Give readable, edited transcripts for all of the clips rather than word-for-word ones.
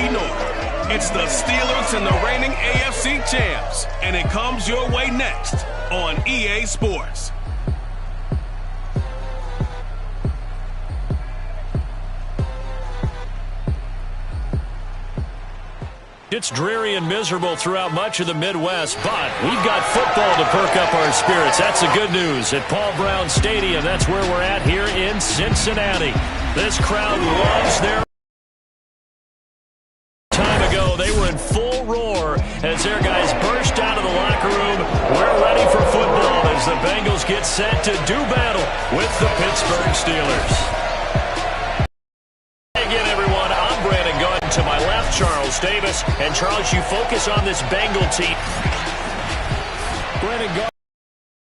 NFC North. It's the Steelers and the reigning AFC champs, and it comes your way next on EA Sports. It's dreary and miserable throughout much of the Midwest, but we've got football to perk up our spirits. That's the good news at Paul Brown Stadium. That's where we're at here in Cincinnati. This crowd loves their time ago. They were in full roar as their guys burst out of the locker room. We're ready for football as the Bengals get set to do battle with the Pittsburgh Steelers. To my left, Charles Davis. And, Charles, you focus on this Bengal team. Brandon Garland,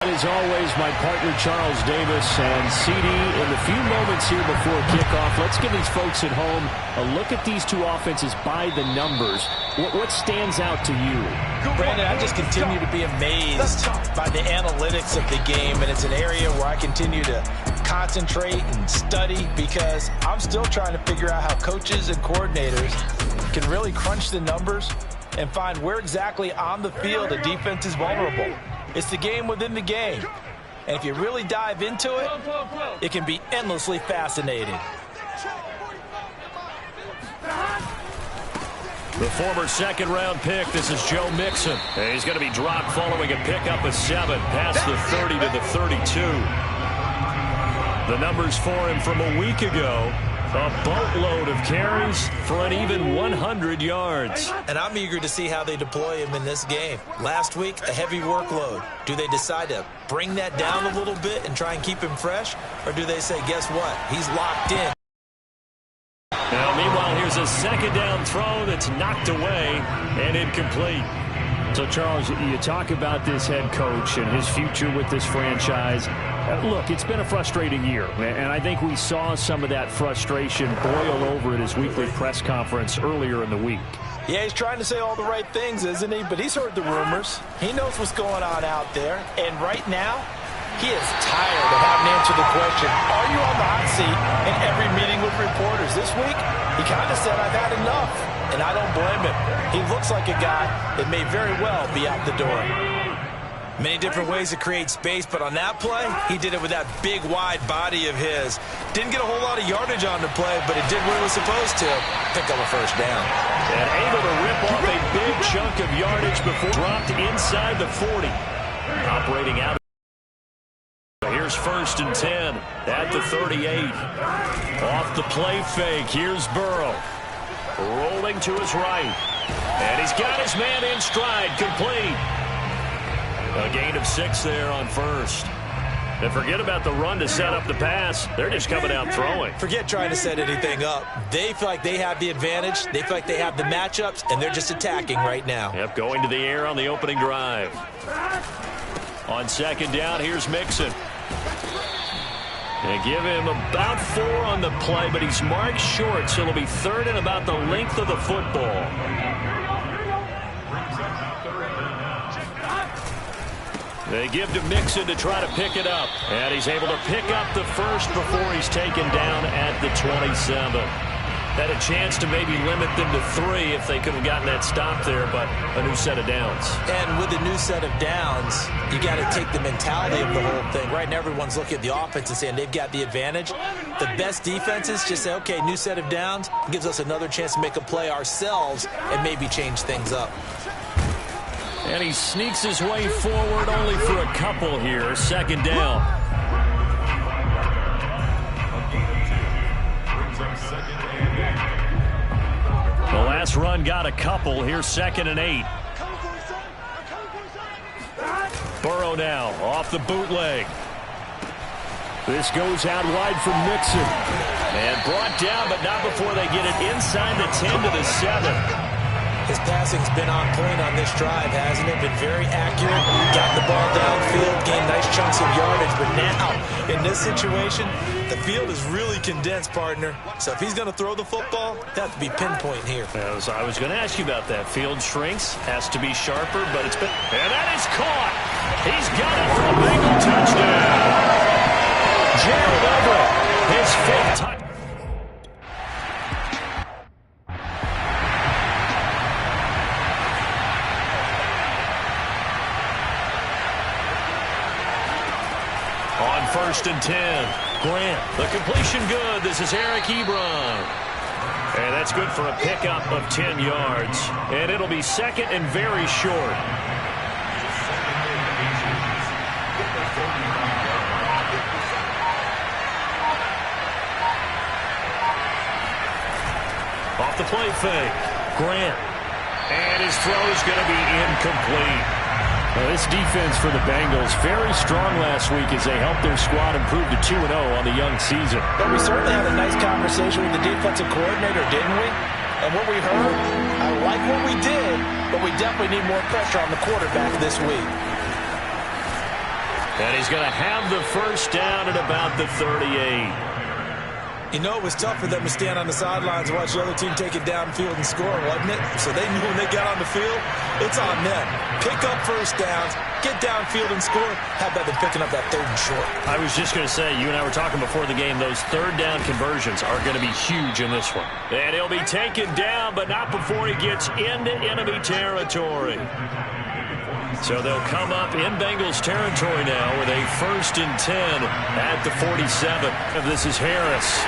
as always, my partner, Charles Davis. And, CD, in the few moments here before kickoff, let's give these folks at home a look at these two offenses by the numbers. What stands out to you? Brandon, I just continue to be amazed by the analytics of the game, and it's an area where I continue to concentrate and study because I'm still trying to figure out how coaches and coordinators can really crunch the numbers and find where exactly on the field a defense is vulnerable. It's the game within the game. And if you really dive into it, it can be endlessly fascinating. The former second-round pick, this is Joe Mixon. He's going to be dropped following a pickup of 7 past the 30 to the 32. The numbers for him from a week ago, a boatload of carries for an even 100 yards. And I'm eager to see how they deploy him in this game. Last week, a heavy workload. Do they decide to bring that down a little bit and try and keep him fresh? Or do they say, guess what? He's locked in. Now, meanwhile, here's a second down throw that's knocked away and incomplete. So, Charles, you talk about this head coach and his future with this franchise. Look, it's been a frustrating year, and I think we saw some of that frustration boil over at his weekly press conference earlier in the week. Yeah, he's trying to say all the right things, isn't he? But he's heard the rumors. He knows what's going on out there. And right now, he is tired of having to answer the question, are you on the hot seat in every meeting with reporters? This week, he kind of said, I've had enough. And I don't blame him. He looks like a guy that may very well be out the door. Many different ways to create space, but on that play, he did it with that big, wide body of his. Didn't get a whole lot of yardage on the play, but it did what it was supposed to. Pick up a first down. And able to rip off a big chunk of yardage before dropped inside the 40. Operating out. Here's 1st and 10 at the 38. Off the play fake. Here's Burrow. Rolling to his right. And he's got his man in stride. Complete. A gain of 6 there on 1st. And forget about the run to set up the pass. They're just coming out throwing. Forget trying to set anything up. They feel like they have the advantage. They feel like they have the matchups, and they're just attacking right now. Yep, going to the air on the opening drive. On 2nd down, here's Mixon. They give him about 4 on the play, but he's marked short, so it'll be 3rd and about the length of the football. They give to Mixon to try to pick it up. And he's able to pick up the first before he's taken down at the 27. Had a chance to maybe limit them to 3 if they could have gotten that stop there, but a new set of downs. And with a new set of downs, you got to take the mentality of the whole thing. Right now, everyone's looking at the offense and saying they've got the advantage. The best defenses just say, okay, new set of downs gives us another chance to make a play ourselves and maybe change things up. And he sneaks his way forward only for a couple here. 2nd down. The last run got a couple. Here's 2nd and 8. Burrow now off the bootleg. This goes out wide from Mixon. And brought down, but not before they get it inside the 10 to the 7. His passing's been on point on this drive, hasn't it? Been very accurate. Got the ball downfield, gained nice chunks of yardage. But now, in this situation, the field is really condensed, partner. So if he's going to throw the football, that has to be pinpoint here. I was going to ask you about that. Field shrinks, has to be sharper, but it's been... And that is caught. He's got it for a Bengal touchdown. Gerald Everett, his 5th touchdown. first and 10. Grant, the completion good. This is Eric Ebron. And that's good for a pickup of 10 yards. And it'll be second and very short. Off the play fake. Grant. And his throw is going to be incomplete. Well, this defense for the Bengals, very strong last week as they helped their squad improve to 2-0 on the young season. But we certainly had a nice conversation with the defensive coordinator, didn't we? And what we heard, I like what we did, but we definitely need more pressure on the quarterback this week. And he's going to have the first down at about the 38. You know, it was tough for them to stand on the sidelines and watch the other team take it downfield and score, wasn't it? So they knew when they got on the field, it's on them. Pick up first downs, get downfield and score. How about them picking up that third and short? I was just going to say, you and I were talking before the game, those third down conversions are going to be huge in this one. And he'll be taken down, but not before he gets into enemy territory. So they'll come up in Bengals territory now with a first and 10 at the 47. This is Harris.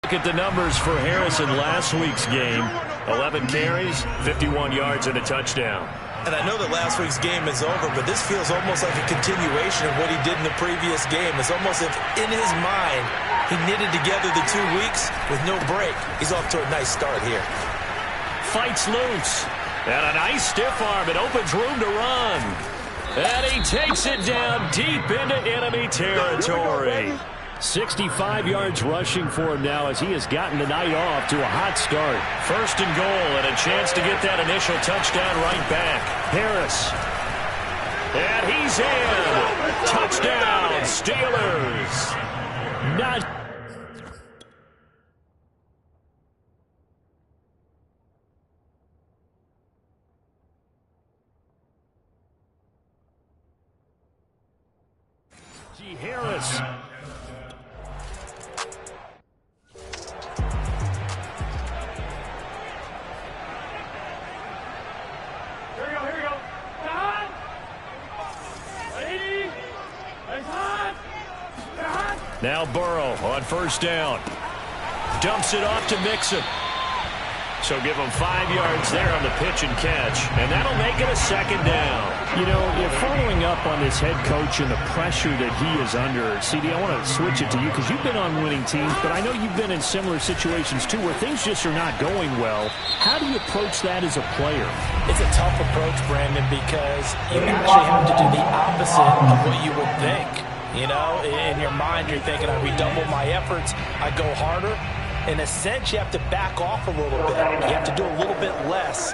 Look at the numbers for Harris in last week's game. 11 carries, 51 yards, and a touchdown. And I know that last week's game is over, but this feels almost like a continuation of what he did in the previous game. It's almost as if in his mind he knitted together the 2 weeks with no break. He's off to a nice start here. Fights loose. And a nice stiff arm. It opens room to run. And he takes it down deep into enemy territory. 65 yards rushing for him now as he has gotten the night off to a hot start. First and goal and a chance to get that initial touchdown right back. Harris. And he's in. Touchdown, Steelers. Not... Harris. Here we go. Hot. Ready. Hot. Now Burrow on first down. Dumps it off to Mixon. So give him 5 yards there on the pitch and catch. And that'll make it a second down. You know, you're following up on this head coach and the pressure that he is under. CD, I want to switch it to you because you've been on winning teams, but I know you've been in similar situations too where things just are not going well. How do you approach that as a player? It's a tough approach, Brandon, because you actually have to do the opposite of what you would think. You know, in your mind, you're thinking, I redouble my efforts, I go harder. In a sense, you have to back off a little bit. You have to do a little bit less.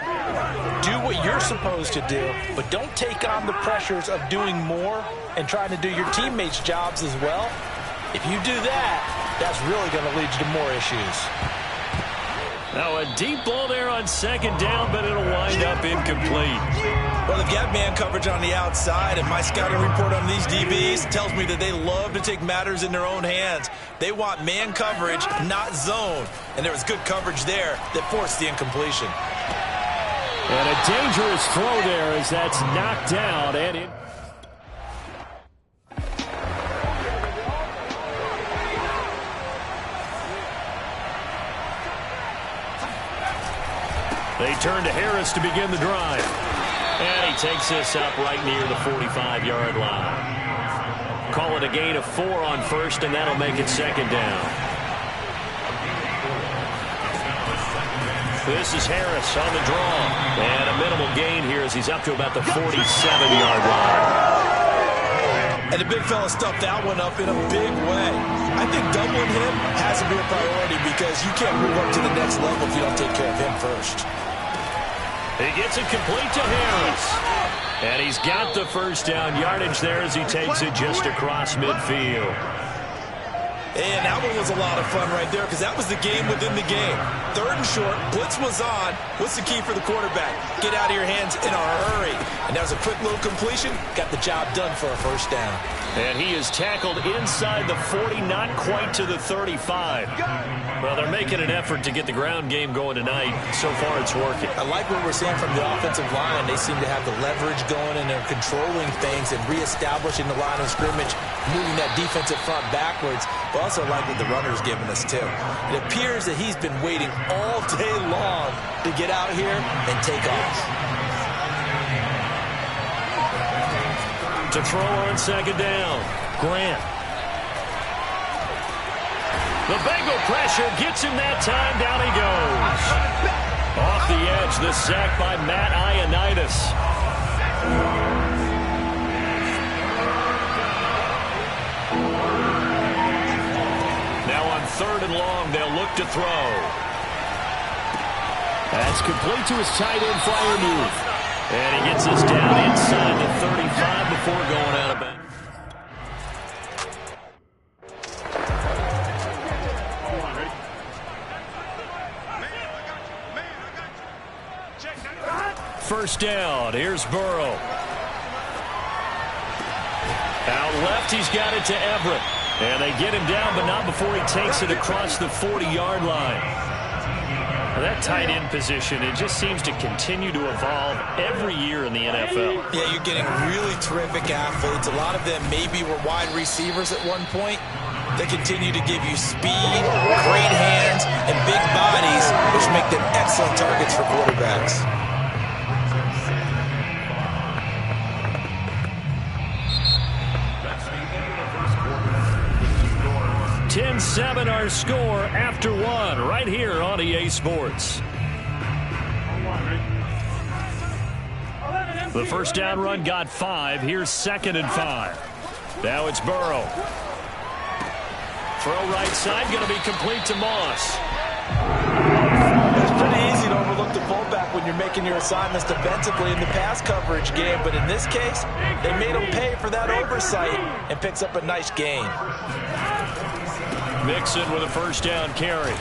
Do what you're supposed to do, but don't take on the pressures of doing more and trying to do your teammates' jobs as well. If you do that, that's really going to lead you to more issues. Now a deep ball there on second down, but it'll wind up incomplete. Well, they've got man coverage on the outside, and my scouting report on these DBs tells me that they love to take matters in their own hands. They want man coverage, not zone. And there was good coverage there that forced the incompletion. And a dangerous throw there as that's knocked down and in. They turn to Harris to begin the drive. And he takes this up right near the 45-yard line. Call it a gain of 4 on first, and that'll make it second down. This is Harris on the draw. And a minimal gain here as he's up to about the 47-yard line. And the big fella stuffed that one up in a big way. I think doubling him has to be a priority because you can't move up to the next level if you don't take care of him first. He gets it complete to Harris. And he's got the first down yardage there as he takes it just across midfield. And that one was a lot of fun right there because that was the game within the game. 3rd and short, blitz was on. What's the key for the quarterback? Get out of your hands in a hurry. And that was a quick little completion. Got the job done for a first down. And he is tackled inside the 40, not quite to the 35. Well, they're making an effort to get the ground game going tonight. So far, it's working. I like what we're seeing from the offensive line. They seem to have the leverage going, and they're controlling things and reestablishing the line of scrimmage, moving that defensive front backwards. But also like what the runner's giving us, too. It appears that he's been waiting all day long to get out here and take off. To throw on 2nd down, Grant. The Bengal pressure gets him that time. Down he goes. Off the edge, the sack by Matt Ioannidis. Now on 3rd and long, they'll look to throw. That's complete to his tight end, Freiermuth. And he gets us down inside the 35 before going out of bounds. First down. Here's Burrow. Out left, he's got it to Everett. And they get him down, but not before he takes it across the 40-yard line. That tight end position, it just seems to continue to evolve every year in the NFL. Yeah, you're getting really terrific athletes. A lot of them maybe were wide receivers at one point. They continue to give you speed, great hands, and big bodies, which make them excellent targets for quarterbacks. 10-7 our score after 1 right here on EA Sports. The first down run got 5. Here's 2nd and 5. Now it's Burrow. Throw right side, going to be complete to Moss. It's pretty easy to overlook the fullback when you're making your assignments defensively in the pass coverage game, but in this case, they made him pay for that oversight and picks up a nice gain. Mixon with a first down carry.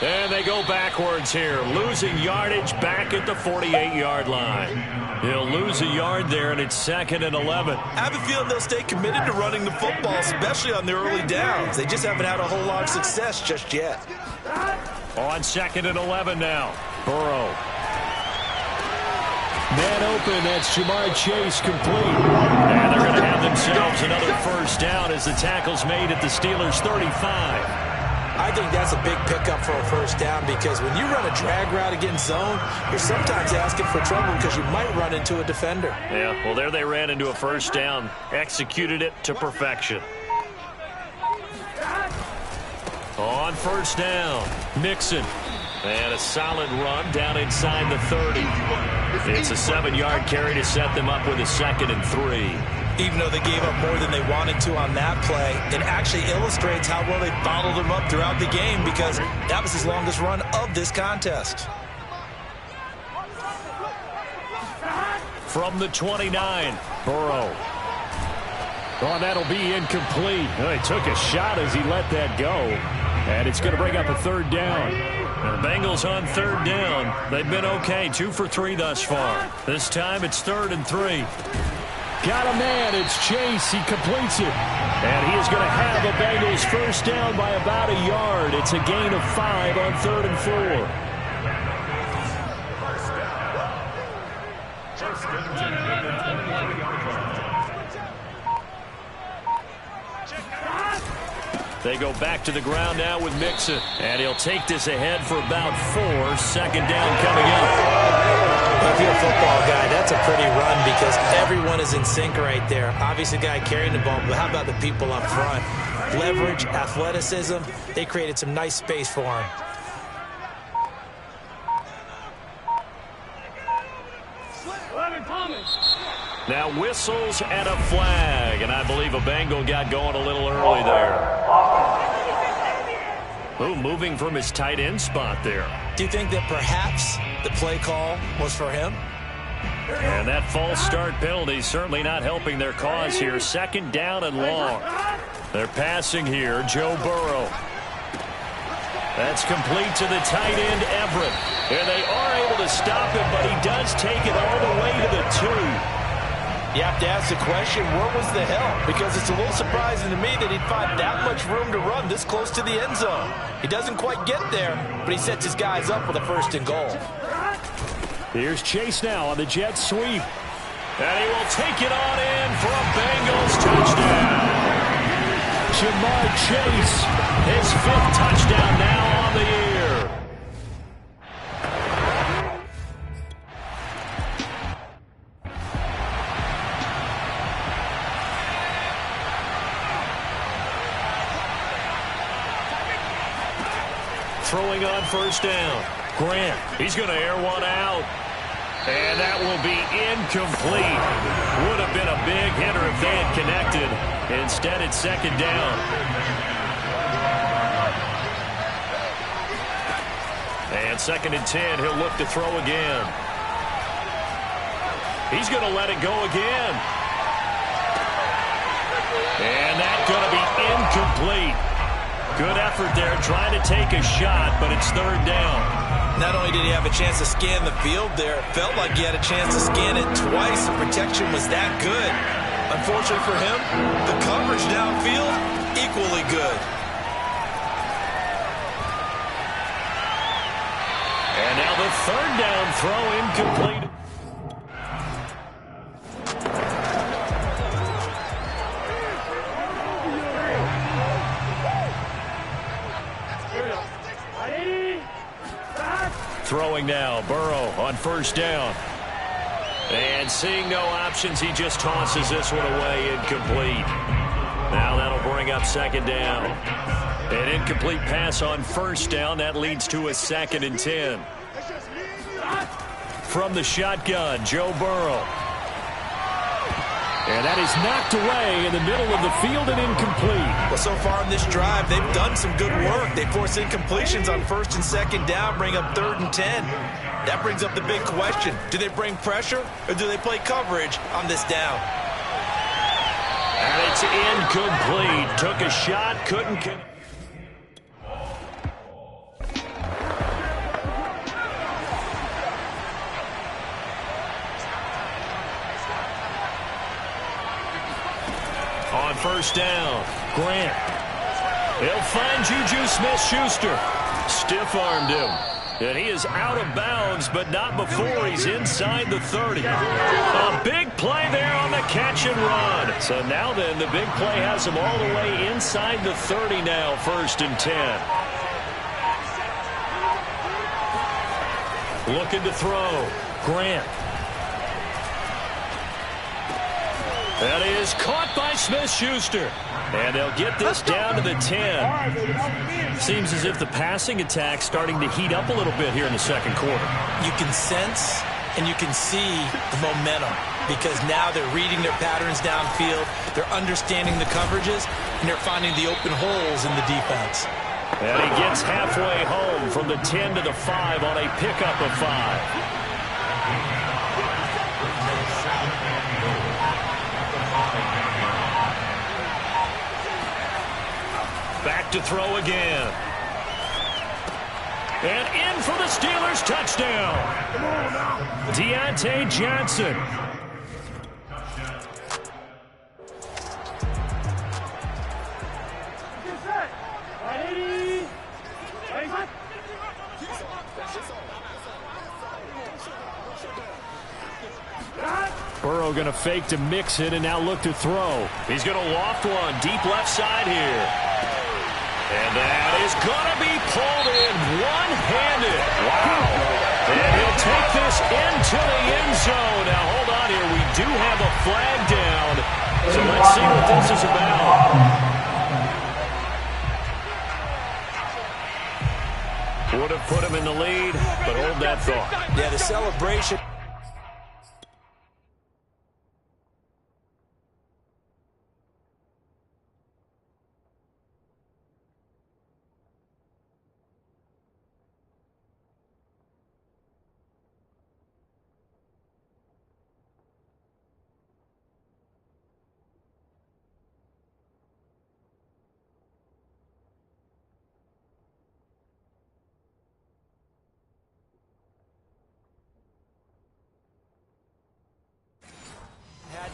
And they go backwards here, losing yardage back at the 48-yard line. He'll lose a yard there, and it's 2nd and 11. I have a feeling they'll stay committed to running the football, especially on the early downs. They just haven't had a whole lot of success just yet. On 2nd and 11 now, Burrow. Man open, that's Jamar Chase complete. And they're going to have themselves another first down as the tackle's made at the Steelers' 35. I think that's a big pickup for a first down because when you run a drag route against zone, you're sometimes asking for trouble because you might run into a defender. Yeah, well, there they ran into a first down, executed it to perfection. On first down, Mixon. And a solid run down inside the 30. It's a 7-yard carry to set them up with a 2nd and 3. Even though they gave up more than they wanted to on that play, it actually illustrates how well they followed him up throughout the game because that was his longest run of this contest. From the 29, Burrow. Oh, that'll be incomplete. Oh, he took a shot as he let that go. And it's going to bring up a 3rd down. And the Bengals on 3rd down. They've been okay, 2 for 3 thus far. This time it's 3rd and 3. Got a man. It's Chase. He completes it. And he is going to have a Bengals first down by about a yard. It's a gain of 5 on 3rd and 4. They go back to the ground now with Mixon. And he'll take this ahead for about 4. 2nd down coming up. If you're a football guy, that's a pretty run because everyone is in sync right there. Obviously, the guy carrying the ball, but how about the people up front? Leverage, athleticism, they created some nice space for him. Now whistles and a flag, and I believe a Bengal got going a little early there. Ooh, moving from his tight end spot there. Do you think that perhaps the play call was for him? And that false start penalty certainly not helping their cause here. 2nd down and long. They're passing here. Joe Burrow. That's complete to the tight end, Everett. And they are able to stop him, but he does take it all the way to the 2. You have to ask the question, where was the help? Because it's a little surprising to me that he'd find that much room to run this close to the end zone. He doesn't quite get there, but he sets his guys up with a 1st and goal. Here's Chase now on the jet sweep. And he will take it on in for a Bengals touchdown. Jamar Chase, his 5th touchdown now on the year. Throwing on 1st down. Grant, he's going to air one out. And that will be incomplete. Would have been a big hitter if they had connected. Instead, it's 2nd down. And 2nd and 10, he'll look to throw again. He's going to let it go again. And that's going to be incomplete. Good effort there, trying to take a shot, but it's 3rd down. Not only did he have a chance to scan the field there, it felt like he had a chance to scan it twice. The protection was that good. Unfortunately for him, the coverage downfield, equally good. And now the 3rd down throw incomplete. Throwing now, Burrow on 1st down. And seeing no options, he just tosses this one away, incomplete. Now that'll bring up 2nd down. An incomplete pass on 1st down, that leads to a 2nd and 10. From the shotgun, Joe Burrow. And that is knocked away in the middle of the field and incomplete. Well, so far in this drive, they've done some good work. They force incompletions on 1st and 2nd down, bring up 3rd and 10. That brings up the big question. Do they bring pressure or do they play coverage on this down? And it's incomplete. Took a shot, couldn't connect. On 1st down, Grant. He'll find Juju Smith-Schuster. Stiff-armed him. And he is out of bounds, but not before he's inside the 30. A big play there on the catch and run. So now then, the big play has him all the way inside the 30 now, 1st and 10. Looking to throw. Grant. That is caught by Smith-Schuster. And they'll get this down to the 10. Seems as if the passing attack's starting to heat up a little bit here in the 2nd quarter. You can sense and you can see the momentum because now they're reading their patterns downfield, they're understanding the coverages, and they're finding the open holes in the defense. And he gets halfway home from the 10 to the 5 on a pickup of 5. Back to throw again. And in for the Steelers touchdown. Deontay Johnson. Burrow going to fake to mix it and now look to throw. He's going to loft one deep left side here. And that is going to be pulled in one-handed. Wow. And he'll take this into the end zone. Now, hold on here. We do have a flag down. So let's see what this is about. Would have put him in the lead, but hold that thought. Yeah, the celebration.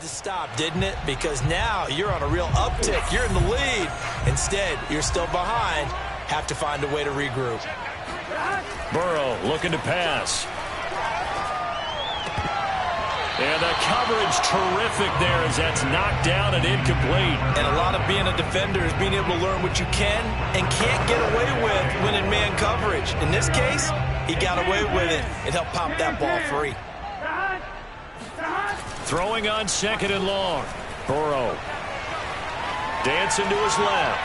to stop, didn't it? Because now you're on a real uptick. You're in the lead. Instead, you're still behind. Have to find a way to regroup. Burrow looking to pass. And the coverage terrific there as that's knocked down and incomplete. And a lot of being a defender is being able to learn what you can and can't get away with when in man coverage. In this case, he got away with it and helped pop that ball free. Throwing on 2nd and long. Burrow. Dancing to his left.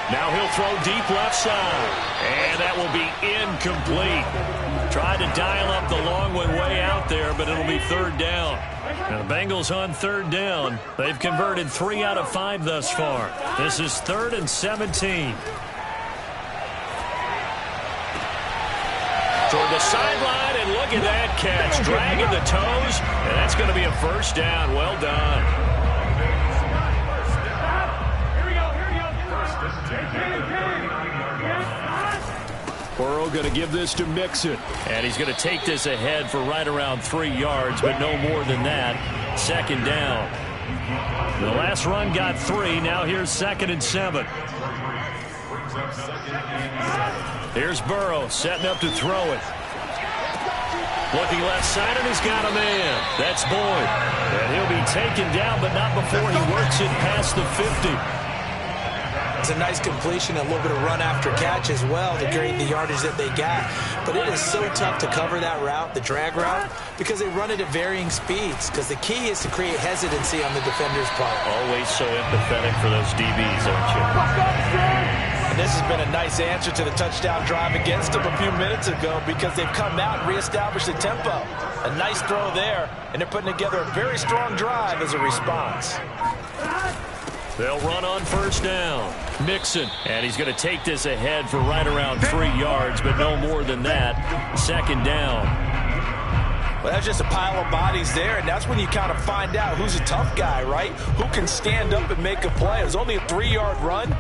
Now he'll throw deep left side. And that will be incomplete. Tried to dial up the long one way out there, but it'll be 3rd down. Now the Bengals on 3rd down. They've converted 3 out of 5 thus far. This is 3rd and 17. Toward the sideline, and look at that catch. Dragging the toes, and that's going to be a 1st down. Well done. Burrow going to give this to Mixon. And he's going to take this ahead for right around 3 yards, but no more than that. 2nd down. The last run got 3. Now here's 2nd and 7. Here's Burrow setting up to throw it. Looking left side, and he's got a man. That's Boyd. And he'll be taken down, but not before he works it past the 50. It's a nice completion, a little bit of run after catch as well to create the yardage that they got. But it is so tough to cover that route, the drag route, because they run it at varying speeds. Because the key is to create hesitancy on the defender's part. Always so empathetic for those DBs, aren't you? And this has been a nice answer to the touchdown drive against them a few minutes ago because they've come out and reestablished the tempo. A nice throw there, and they're putting together a very strong drive as a response. They'll run on 1st down. Mixon, and he's going to take this ahead for right around 3 yards, but no more than that. 2nd down. Well, that's just a pile of bodies there, and that's when you kind of find out who's a tough guy, right? Who can stand up and make a play. It was only a 3-yard run,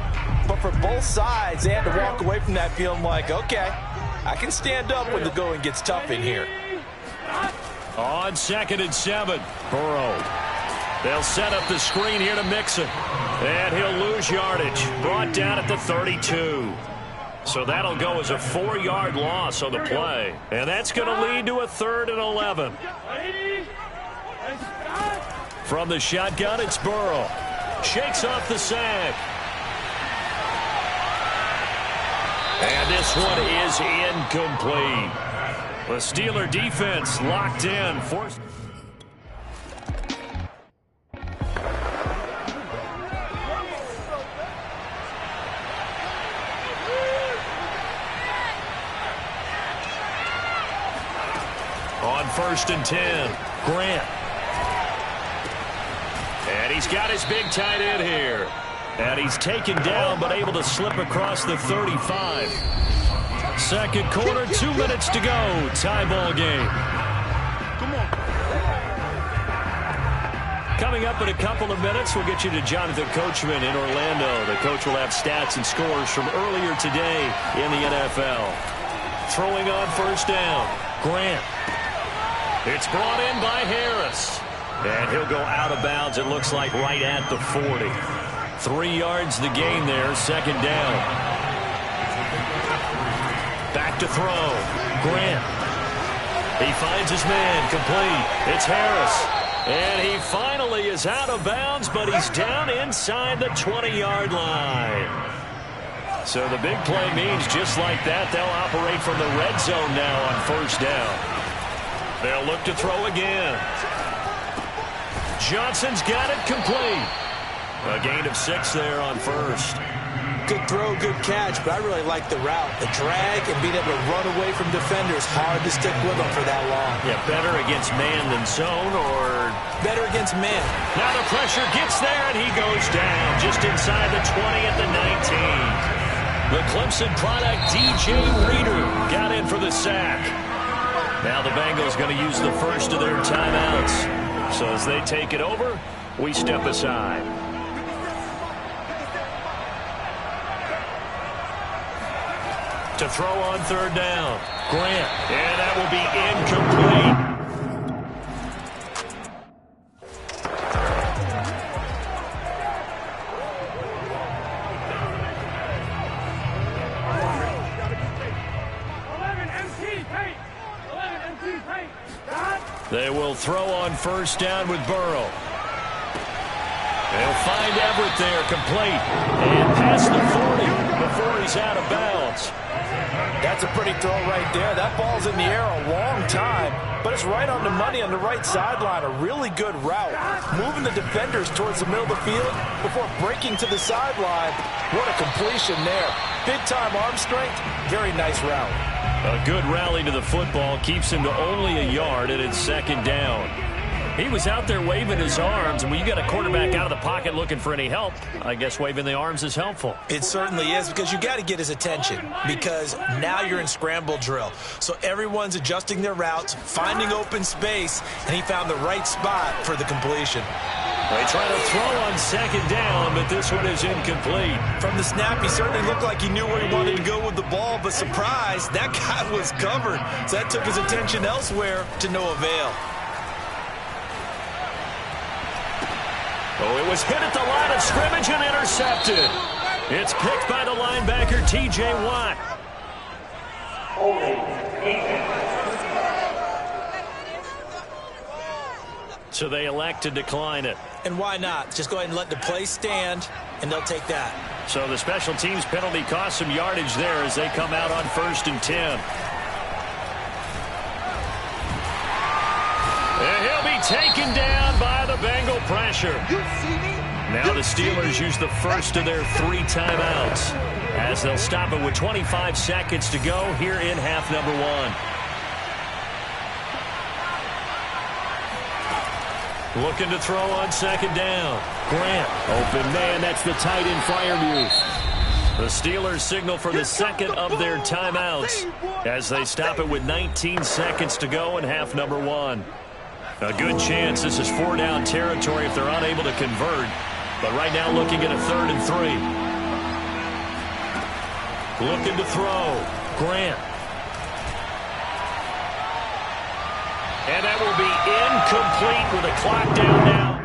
but for both sides, they had to walk away from that feeling like, okay, I can stand up when the going gets tough in here. On 2nd and 7, Burrow. They'll set up the screen here to Mixon. And he'll lose yardage. Brought down at the 32. So that'll go as a 4-yard loss on the play. And that's going to lead to a 3rd and 11. From the shotgun, it's Burrow. Shakes off the sack. And this one is incomplete. The Steeler defense locked in. Forced. On 1st and 10, Grant. And he's got his big tight end here. And he's taken down but able to slip across the 35. 2nd quarter, 2 minutes to go. Tie ball game. Coming up in a couple of minutes, we'll get you to Jonathan Coachman in Orlando. The coach will have stats and scores from earlier today in the NFL. Throwing on 1st down, Grant. It's brought in by Harris. And he'll go out of bounds, it looks like, right at the 40. 3 yards the gain there, 2nd down. Back to throw. Grant. He finds his man, complete. It's Harris. And he finally is out of bounds, but he's down inside the 20-yard line. So the big play means just like that, they'll operate from the red zone now on 1st down. They'll look to throw again. Johnson's got it complete. A gain of 6 there on 1st. Good throw, good catch, but I really like the route. The drag and being able to run away from defenders. Hard to stick with them for that long. Yeah, better against man than zone, or better against man. Now the pressure gets there, and he goes down just inside the 20 at the 19. The Clemson product, DJ Reader, got in for the sack. Now the Bengals going to use the first of their timeouts. So as they take it over, we step aside. To throw on 3rd down, Grant. And that will be incomplete. They will throw on first down with Burrow. They'll find Everett there, complete. And past the 40 before he's out of bounds. That's a pretty throw right there. That ball's in the air a long time, but it's right on the money on the right sideline. A really good route. Moving the defenders towards the middle of the field before breaking to the sideline. What a completion there. Big-time arm strength. Very nice route. A good rally to the football keeps him to only a yard, and it's second down. He was out there waving his arms, and when you got a quarterback out of the pocket looking for any help, I guess waving the arms is helpful. It certainly is, because you got to get his attention, because now you're in scramble drill. So everyone's adjusting their routes, finding open space, and he found the right spot for the completion. They try to throw on second down, but this one is incomplete. From the snap, he certainly looked like he knew where he wanted to go with the ball, but surprise, that guy was covered. So that took his attention elsewhere to no avail. Oh, it was hit at the line of scrimmage and intercepted. It's picked by the linebacker, T.J. Watt. So they elect to decline it. And why not? Just go ahead and let the play stand, and they'll take that. So the special teams penalty cost some yardage there as they come out on 1st and 10. And he'll be taken down by the Bengal pressure. Now the Steelers use the first of their 3 timeouts as they'll stop it with 25 seconds to go here in half number 1. Looking to throw on second down. Grant, open man, that's the tight end Freiermuth. The Steelers signal for the second of their timeouts as they stop it with 19 seconds to go in half number 1. A good chance this is 4-down territory if they're unable to convert. But right now looking at a 3rd and 3. Looking to throw. Grant. And that will be incomplete with a clock down now.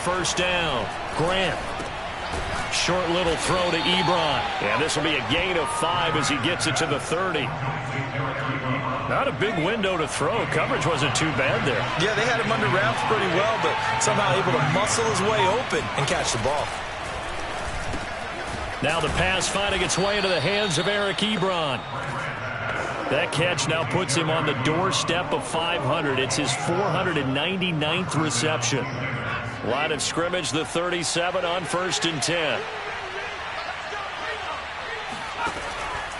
First down, Grant. Short little throw to Ebron. And this will be a gain of 5 as he gets it to the 30. Not a big window to throw. Coverage wasn't too bad there. Yeah, they had him under wraps pretty well, but somehow able to muscle his way open and catch the ball. Now the pass finding its way into the hands of Eric Ebron. That catch now puts him on the doorstep of 500. It's his 499th reception. Line of scrimmage, the 37 on 1st and 10.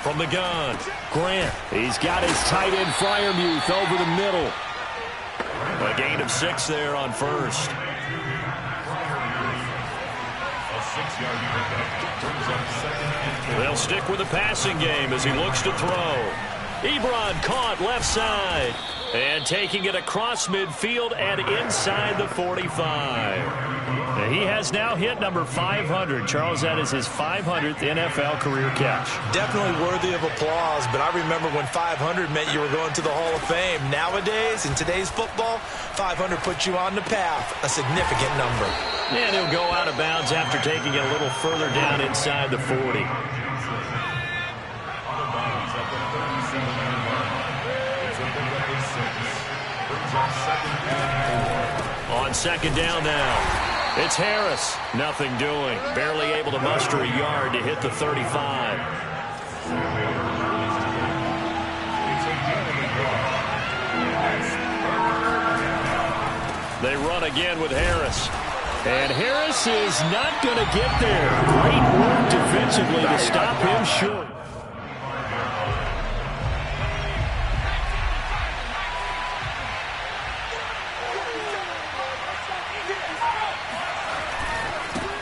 From the gun, Grant. He's got his tight end Freiermuth over the middle. A gain of 6 there on 1st. They'll stick with the passing game as he looks to throw. Ebron caught left side. And taking it across midfield and inside the 45. And he has now hit number 500. Charles, that is his 500th NFL career catch. Definitely worthy of applause, but I remember when 500 meant you were going to the Hall of Fame. Nowadays, in today's football, 500 puts you on the path, a significant number. And he'll go out of bounds after taking it a little further down inside the 40. On second down now, it's Harris. Nothing doing. Barely able to muster a yard to hit the 35. They run again with Harris. And Harris is not going to get there. Great work defensively to stop him short.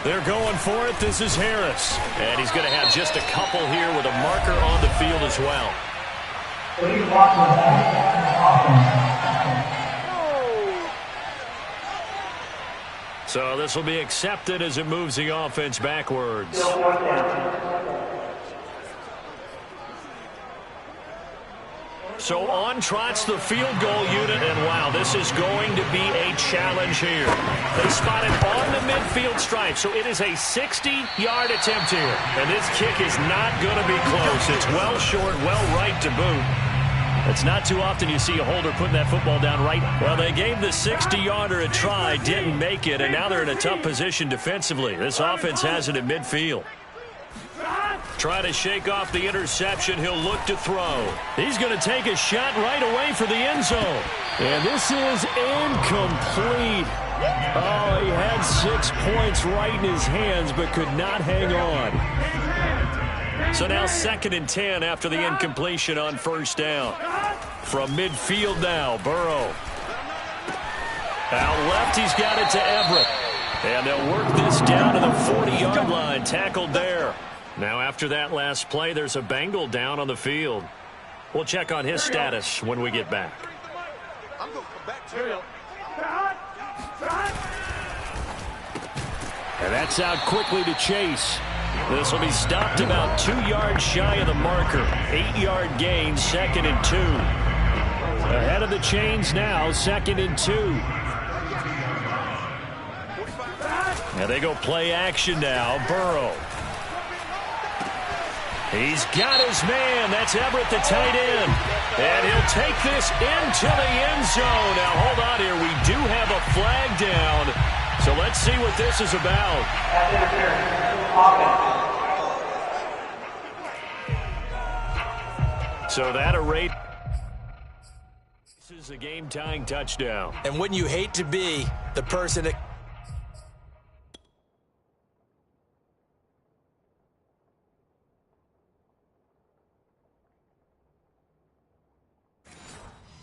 They're going for it. This is Harris. And he's going to have just a couple here with a marker on the field as well. So this will be accepted as it moves the offense backwards. So on trots the field goal unit, and wow, this is going to be a challenge here. They spot it on the midfield stripe, so it is a 60-yard attempt here. And this kick is not going to be close. It's well short, well right to boot. It's not too often you see a holder putting that football down right. Well, they gave the 60-yarder a try, didn't make it, and now they're in a tough position defensively. This offense has it at midfield. Try to shake off the interception. He'll look to throw. He's going to take a shot right away for the end zone. And this is incomplete. Oh, he had 6 points right in his hands but could not hang on. So now 2nd and 10 after the incompletion on first down. From midfield now, Burrow. Out left, he's got it to Everett. And they'll work this down to the 40-yard line. Tackled there. Now after that last play, there's a Bengal down on the field. We'll check on his status when we get back. And that's out quickly to Chase. This will be stopped about 2 yards shy of the marker. 8-yard gain, 2nd and 2. Ahead of the chains now, 2nd and 2. Now they go play action now. Burrow. He's got his man. That's Everett, the tight end. And he'll take this into the end zone. Now, hold on here. We do have a flag down. So let's see what this is about. So that rate. This is a game-tying touchdown. And wouldn't you hate to be the person that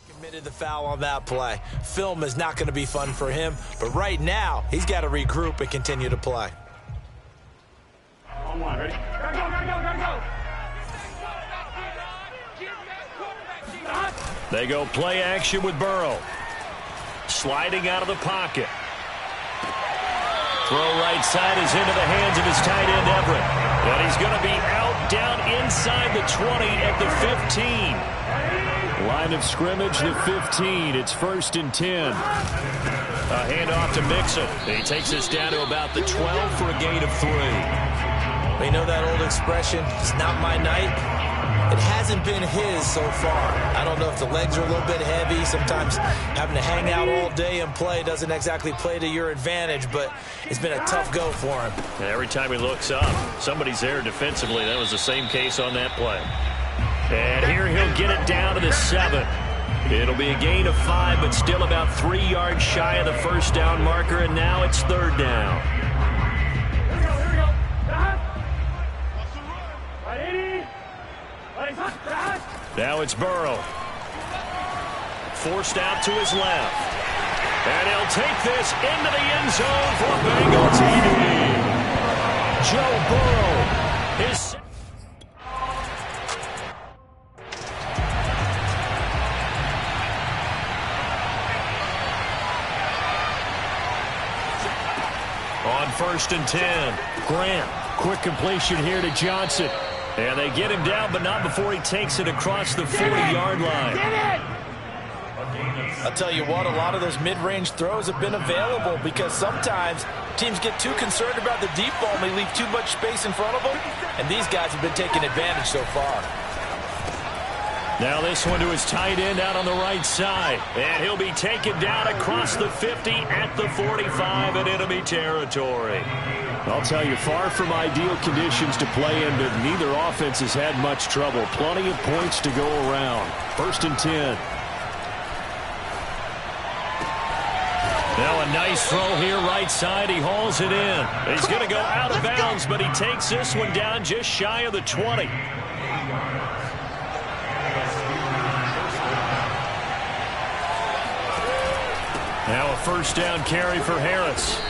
committed the foul on that play? Film is not going to be fun for him, but right now he's got to regroup and continue to play. On one, ready? Gotta go. They go play action with Burrow. Sliding out of the pocket. Throw right side is into the hands of his tight end, Everett. And he's going to be out down inside the 20 at the 15. Line of scrimmage, the 15. It's 1st and 10. A handoff to Mixon. He takes this down to about the 12 for a gain of 3. We know that old expression, it's not my night. It hasn't been his so far. I don't know if the legs are a little bit heavy. Sometimes having to hang out all day and play doesn't exactly play to your advantage, but it's been a tough go for him. And every time he looks up, somebody's there defensively. That was the same case on that play. And here he'll get it down to the 7. It'll be a gain of 5, but still about 3 yards shy of the first down marker, and now it's 3rd down. Now it's Burrow. Forced out to his left. And he'll take this into the end zone for Bengal TD. Joe Burrow. His on 1st and 10. Grant. Quick completion here to Johnson. And they get him down, but not before he takes it across the 40-yard line. I'll tell you what, a lot of those mid-range throws have been available because sometimes teams get too concerned about the deep ball and they leave too much space in front of them, and these guys have been taking advantage so far. Now this one to his tight end out on the right side. And he'll be taken down across the 50 at the 45 in enemy territory. I'll tell you, far from ideal conditions to play in, but neither offense has had much trouble. Plenty of points to go around. 1st and 10. Now a nice throw here right side. He hauls it in. He's going to go out of bounds, but he takes this one down just shy of the 20. Now a 1st down carry for Harris.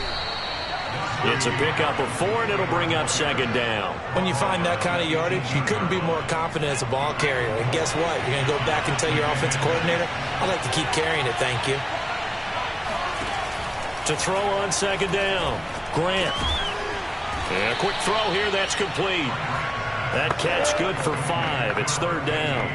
It's a pickup of 4, and it'll bring up 2nd down. When you find that kind of yardage, you couldn't be more confident as a ball carrier. And guess what? You're going to go back and tell your offensive coordinator, I'd like to keep carrying it, thank you. To throw on second down, Grant. And a quick throw here, that's complete. That catch good for 5. It's third down.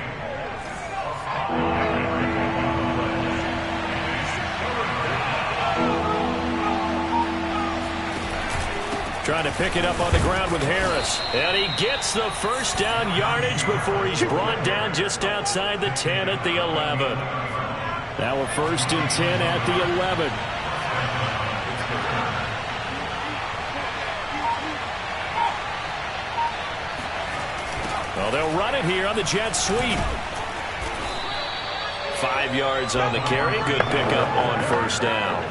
Trying to pick it up on the ground with Harris. And he gets the first down yardage before he's brought down just outside the 10 at the 11. Now we're first and 10 at the 11. Well, they'll run it here on the jet sweep. 5 yards on the carry. Good pickup on first down.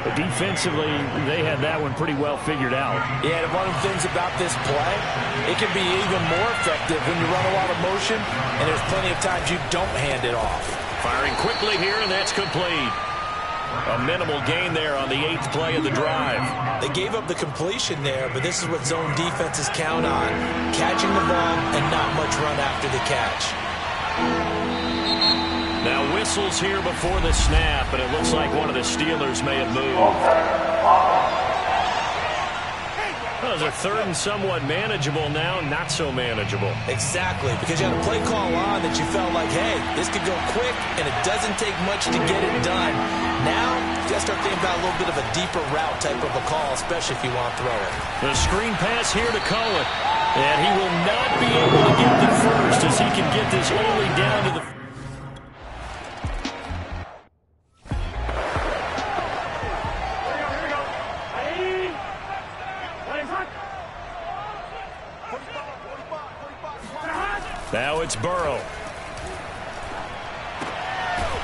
But defensively, they had that one pretty well figured out. Yeah, and one of the things about this play, it can be even more effective when you run a lot of motion, and there's plenty of times you don't hand it off. Firing quickly here, and that's complete. A minimal gain there on the 8th play of the drive. They gave up the completion there, but this is what zone defenses count on. Catching the ball and not much run after the catch. Now whistles here before the snap, and it looks like one of the Steelers may have moved. Well, it's a third and somewhat manageable now, not so manageable. Exactly, because you had a play call on that you felt like, hey, this could go quick, and it doesn't take much to get it done. Now, you got to start thinking about a little bit of a deeper route type of a call, especially if you want to throw it. The screen pass here to Cohen, and he will not be able to get the first as he can get this only down to the... Now it's Burrow.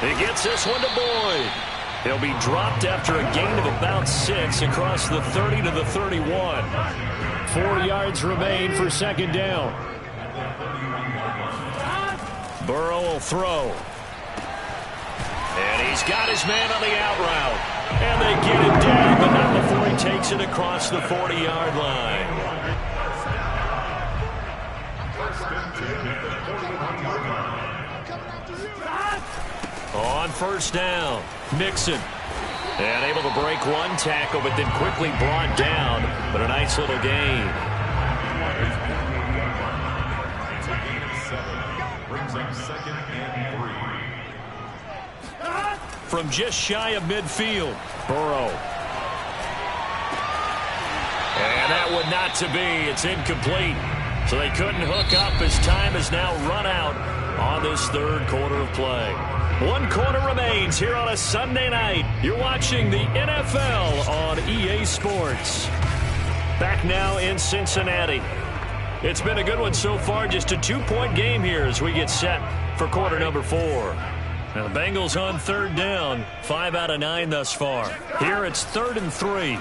He gets this one to Boyd. He'll be dropped after a gain of about 6 across the 30 to the 31. 4 yards remain for second down. Burrow will throw. And he's got his man on the out route. And they get it down, but not before he takes it across the 40-yard line. On first down, Mixon. And able to break one tackle, but then quickly brought down. But a nice little gain. From just shy of midfield, Burrow. And that would not to be. It's incomplete. So they couldn't hook up as time is now run out on this third quarter of play. 1 quarter remains here on a Sunday night. You're watching the NFL on EA Sports. Back now in Cincinnati. It's been a good one so far. Just a 2-point game here as we get set for quarter number 4. Now the Bengals on third down. 5 out of 9 thus far. Here it's 3rd and 3.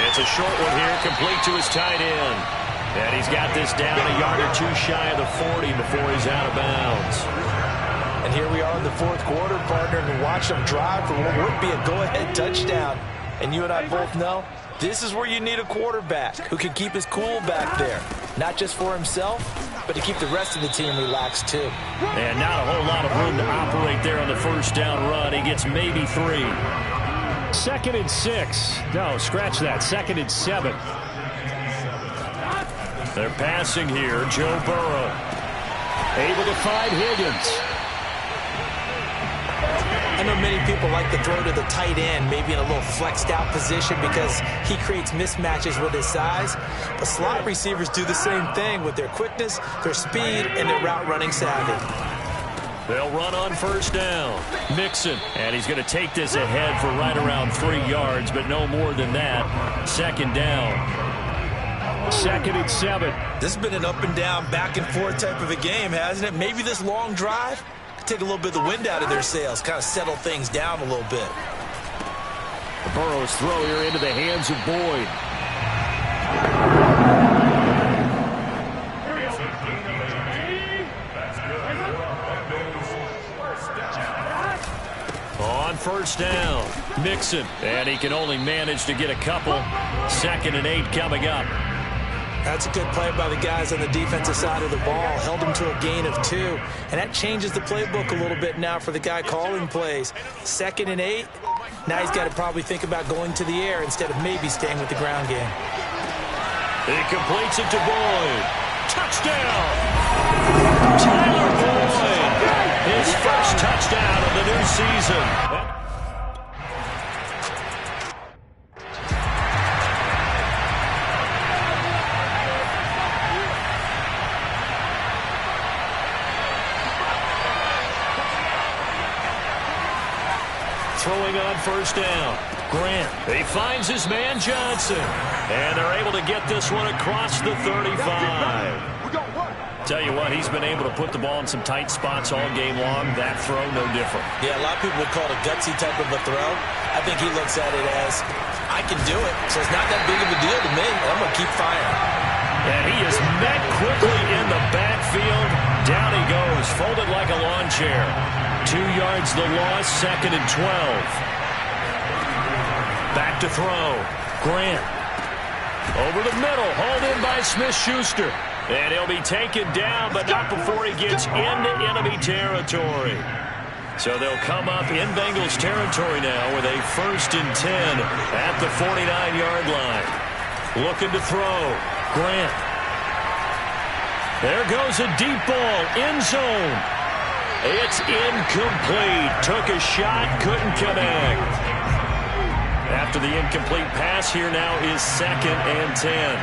It's a short one here, complete to his tight end. And he's got this down a yard or 2 shy of the 40 before he's out of bounds. And here we are in the 4th quarter, partner, and watch them drive for what would be a go-ahead touchdown. And you and I both know this is where you need a quarterback who can keep his cool back there. Not just for himself, but to keep the rest of the team relaxed too. And not a whole lot of room to operate there on the first down run. He gets maybe 3. 2nd and 6. No, scratch that. 2nd and 7. They're passing here. Joe Burrow. Able to find Higgins. I know many people like to throw to the tight end, maybe in a little flexed out position because he creates mismatches with his size. But slot receivers do the same thing with their quickness, their speed, and their route running savvy. They'll run on first down. Mixon. And he's going to take this ahead for right around 3 yards, but no more than that. 2nd down. 2nd and 7. This has been an up and down, back and forth type of a game, hasn't it? Maybe this long drive could take a little bit of the wind out of their sails, kind of settle things down a little bit. Burrow's throw here into the hands of Boyd. On first down, Mixon. And he can only manage to get a couple. 2nd and 8 coming up. That's a good play by the guys on the defensive side of the ball. Held them to a gain of 2. And that changes the playbook a little bit now for the guy calling plays. 2nd and 8. Now he's got to probably think about going to the air instead of maybe staying with the ground game. He completes it to Boyd. Touchdown! Tyler Boyd. His first touchdown of the new season. Throwing on first down. Grant. He finds his man Johnson. And they're able to get this one across the 35. Tell you what, he's been able to put the ball in some tight spots all game long. That throw, no different. Yeah, a lot of people would call it a gutsy type of a throw. I think he looks at it as, I can do it, so it's not that big of a deal to me. I'm going to keep firing. And he is met quickly in the backfield. Down he goes, folded like a lawn chair. 2 yards the loss, 2nd and 12. Back to throw. Grant. Over the middle, hauled in by Smith-Schuster. And he'll be taken down, but not before he gets into enemy territory. So they'll come up in Bengals territory now with a 1st and 10 at the 49-yard line. Looking to throw. Grant. There goes a deep ball, end zone. It's incomplete. Took a shot, couldn't connect. After the incomplete pass, here now is 2nd and 10.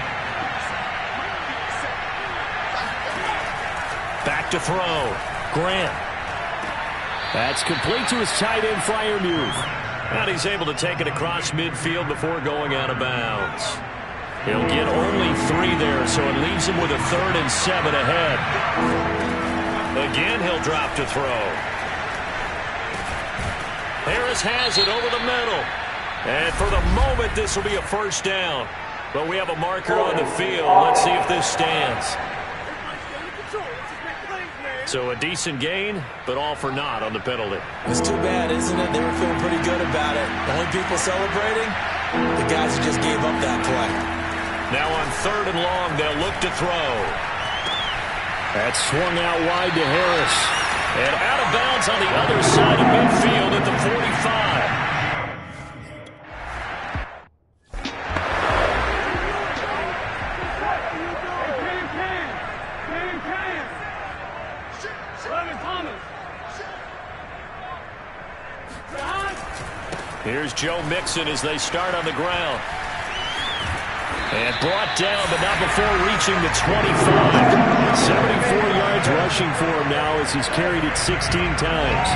Back to throw. Grant. That's complete to his tight end Freiermuth. And he's able to take it across midfield before going out of bounds. He'll get only 3 there, so it leaves him with a 3rd and 7 ahead. Again, he'll drop to throw. Harris has it over the middle. And for the moment, this will be a first down. But we have a marker on the field. Let's see if this stands. So a decent gain, but all for naught on the penalty. It's too bad, isn't it? They were feeling pretty good about it. The only people celebrating, the guys who just gave up that play. Now on 3rd and long, they'll look to throw. That's swung out wide to Harris. And out of bounds on the other side of midfield at the 45. Here's Joe Mixon as they start on the ground. And brought down, but not before reaching the 25. 74 yards rushing for him now as he's carried it 16 times.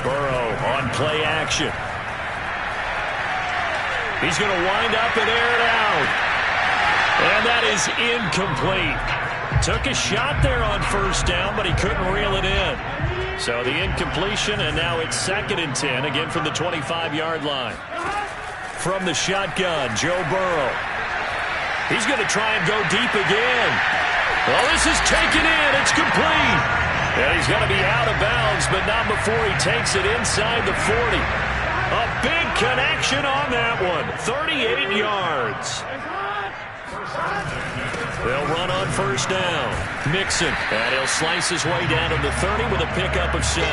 Burrow on play action. He's going to wind up and air it out. And that is incomplete. Took a shot there on first down, but he couldn't reel it in. So the incompletion, and now it's 2nd and 10, again from the 25-yard line. From the shotgun, Joe Burrow. He's going to try and go deep again. Well, this is taken in. It's complete. And he's going to be out of bounds, but not before he takes it inside the 40. A big connection on that one. 38 yards. They'll run on first down. Mixon. And he'll slice his way down to the 30 with a pickup of 7.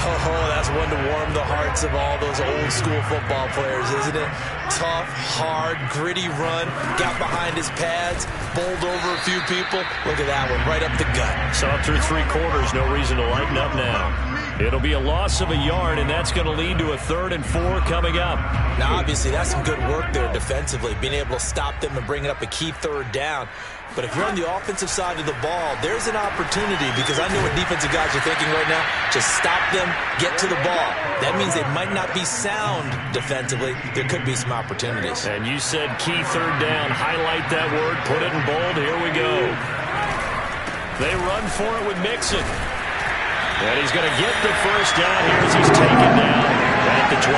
Oh, that's one to warm the hearts of all those old school football players, isn't it? Tough, hard, gritty run. Got behind his pads. Bowled over a few people. Look at that one, right up the gut. Saw through 3 quarters. No reason to lighten up now. It'll be a loss of a yard, and that's going to lead to a 3rd and 4 coming up. Now, obviously, that's some good work there defensively, being able to stop them and bring it up a key 3rd down. But if you're on the offensive side of the ball, there's an opportunity, because I know what defensive guys are thinking right now. Just stop them, get to the ball. That means they might not be sound defensively. There could be some opportunities. And you said key 3rd down. Highlight that word. Put it in bold. Here we go. They run for it with Mixon. And he's going to get the first down here as he's taken down at the 22.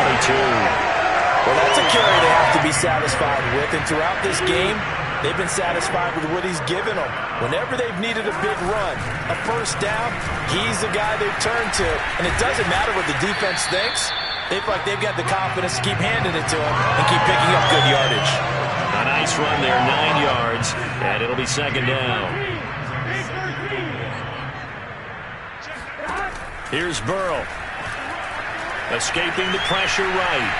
Well, that's a carry they have to be satisfied with. And throughout this game, they've been satisfied with what he's given them. Whenever they've needed a big run, a first down, he's the guy they've turned to. And it doesn't matter what the defense thinks. They feel like they've got the confidence to keep handing it to him and keep picking up good yardage. A nice run there, 9 yards, and it'll be second down. Here's Burrow. Escaping the pressure right.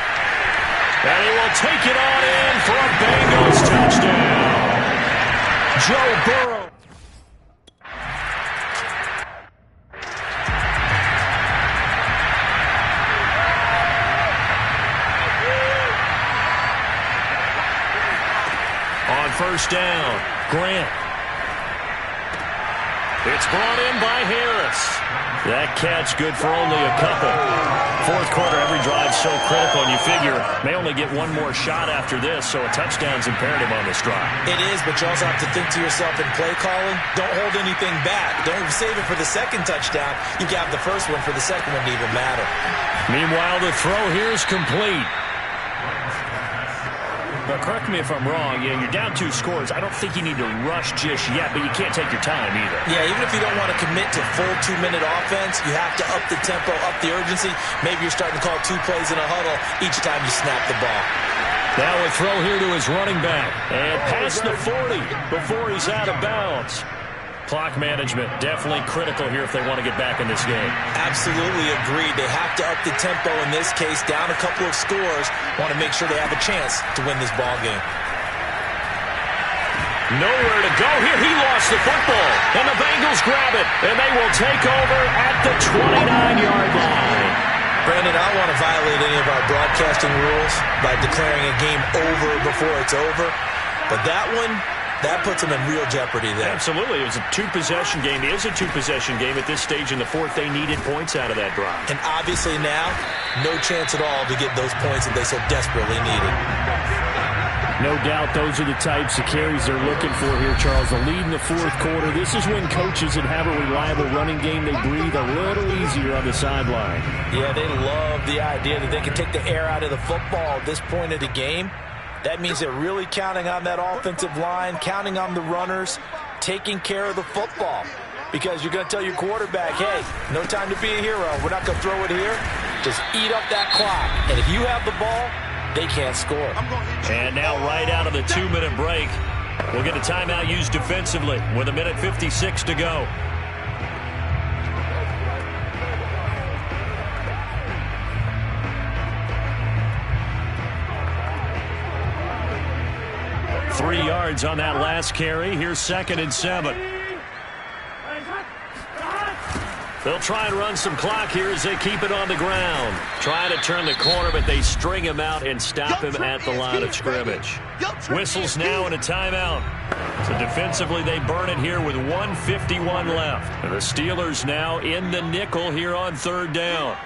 And he will take it on in for a Bengals touchdown. Joe Burrow. On first down, Grant. It's brought in by Harris. That catch good for only a couple. Fourth quarter, every drive so critical, and you figure may only get one more shot after this, so a touchdown's imperative on this drive. It is, but you also have to think to yourself in play calling, don't hold anything back. Don't save it for the second touchdown. You can have the first one for the second one to even matter. Meanwhile, the throw here is complete. But correct me if I'm wrong, you're down 2 scores. I don't think you need to rush just yet, but you can't take your time either. Yeah, even if you don't want to commit to full 2-minute offense, you have to up the tempo, up the urgency. Maybe you're starting to call 2 plays in a huddle each time you snap the ball. Now a throw here to his running back. And past the 40 before he's out of bounds. Clock management, definitely critical here if they want to get back in this game. Absolutely agreed. They have to up the tempo in this case, down a couple of scores. Want to make sure they have a chance to win this ball game. Nowhere to go here. He lost the football. And the Bengals grab it. And they will take over at the 29-yard line. Brandon, I don't want to violate any of our broadcasting rules by declaring a game over before it's over. But that one, that puts them in real jeopardy there. Absolutely. It was a 2-possession game. It is a 2-possession game at this stage in the fourth. They needed points out of that drive. And obviously now, no chance at all to get those points that they so desperately needed. No doubt those are the types of carries they're looking for here, Charles. The lead in the fourth quarter. This is when coaches that have a reliable running game, they breathe a little easier on the sideline. Yeah, they love the idea that they can take the air out of the football at this point of the game. That means they're really counting on that offensive line, counting on the runners, taking care of the football. Because you're going to tell your quarterback, hey, no time to be a hero. We're not going to throw it here. Just eat up that clock. And if you have the ball, they can't score. And now right out of the 2-minute break, we'll get a timeout used defensively with 1:56 to go. Three yards on that last carry. Here's 2nd and 7. They'll try and run some clock here as they keep it on the ground. Trying to turn the corner, but they string him out and stop him at the line of scrimmage. Whistles now and a timeout. So defensively, they burn it here with 1:51 left. And the Steelers now in the nickel here on 3rd down.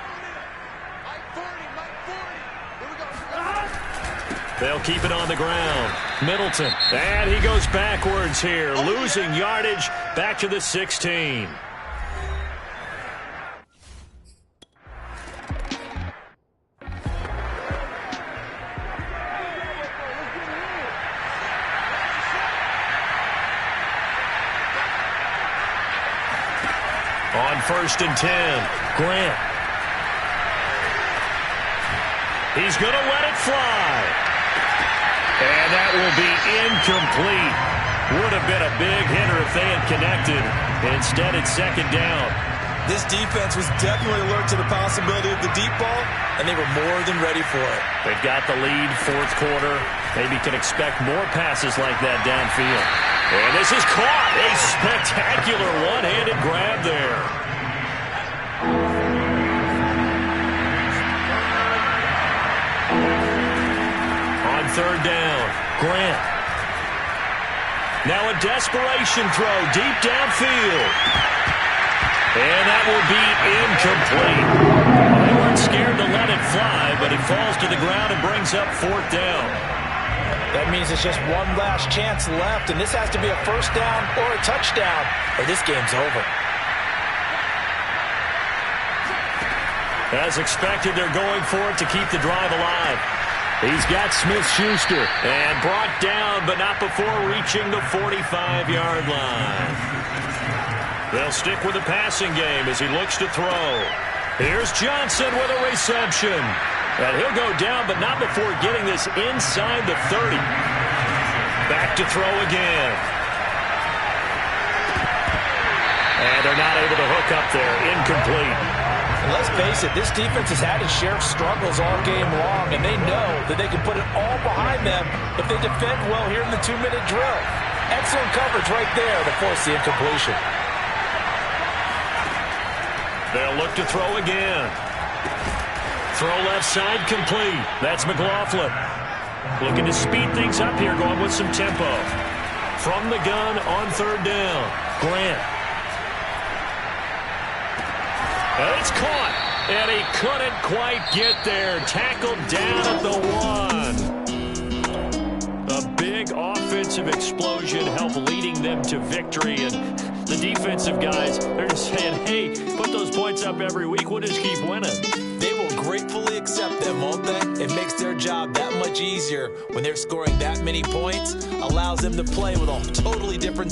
They'll keep it on the ground. Middleton. And he goes backwards here, losing yardage back to the 16. On 1st and 10, Grant. He's going to let it fly. And that will be incomplete. Would have been a big hitter if they had connected. Instead, it's 2nd down. This defense was definitely alert to the possibility of the deep ball, and they were more than ready for it. They've got the lead, 4th quarter. Maybe can expect more passes like that downfield. And this is caught. A spectacular one-handed grab there. On 3rd down, Grant. Now a desperation throw deep downfield. And that will be incomplete. They weren't scared to let it fly, but it falls to the ground and brings up 4th down. That means it's just one last chance left, and this has to be a 1st down or a touchdown, or this game's over. As expected, they're going for it to keep the drive alive. He's got Smith-Schuster. And brought down, but not before reaching the 45-yard line. They'll stick with the passing game as he looks to throw. Here's Johnson with a reception. And he'll go down, but not before getting this inside the 30. Back to throw again. And they're not able to hook up there. Incomplete. And let's face it, this defense has had its share of struggles all game long, and they know that they can put it all behind them if they defend well here in the 2-minute drill. Excellent coverage right there to force the incompletion. They'll look to throw again. Throw left side complete. That's McLaughlin. Looking to speed things up here, going with some tempo. From the gun on third down. Grant. And it's caught. And he couldn't quite get there. Tackled down at the 1. A big offensive explosion helped leading them to victory. And the defensive guys, they're just saying, hey, put those points up every week. We'll just keep winning. They will gratefully accept them, won't they? It makes their job that much easier when they're scoring that many points. Allows them to play with a totally different